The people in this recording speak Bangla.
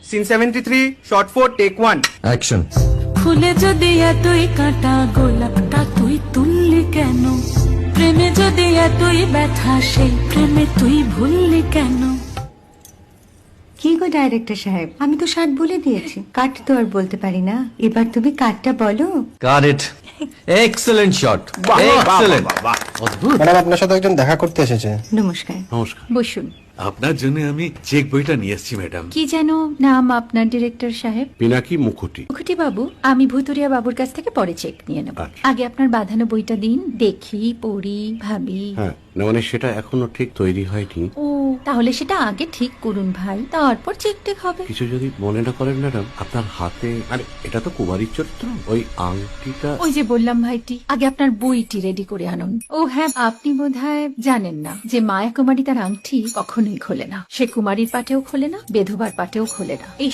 Scene 73, short 4, take 1। অ্যাকশন। ফুলে যদি এতই কাঁটা গোলাপটা তুই তুললি কেন? প্রেমে যদি এতই ব্যথা সেই প্রেমে তুই ভুললি কেন? কি গো ডাইরেক্টর সাহেব, আমি তো 60 বলে দিয়েছি, কাট তো আর বলতে পারি না, এবার তুমি কাটটা বলো। Got it. Excellent shot, excellent. অদ্ভুত। ম্যাডাম, আপনার সাথে একজন দেখা করতে এসেছে। নমস্কার। নমস্কার। বসুন। আপনার জন্য আমি চেক বইটা নিয়ে এসেছি ম্যাডাম। কি যেন নাম আপনার ডিরেক্টর সাহেব? পিনাকি মুখোটি। মুখুটি বাবু, আমি ভুতুরিয়া বাবুর কাছ থেকে পরে চেক নিয়ে নেব। আচ্ছা। আগে আপনার বাঁধানো বইটা দিন, দেখি, পড়ি, ভাবি। হ্যাঁ, না মানে সেটা এখনো ঠিক তৈরি হয়নি। ও, তাহলে সেটা আগে ঠিক করুন ভাই, তারপর চেক টেক হবে। কিছু যদি মনে না করেন ম্যাডাম, আপনার হাতে মানে এটা তো কুমারীর চরিত্র, ওই আংটিটা। ওই যে বললাম ভাইটি, আগে আপনার বইটি রেডি করে আনুন। ও হ্যাঁ, আপনি বোধহয় জানেন না যে মায়া কুমারী তার আংটি কখনোই খোলে না। সে কুমারীর পাটেও খোলে না, বেধবার পাটেও খোলে না। এই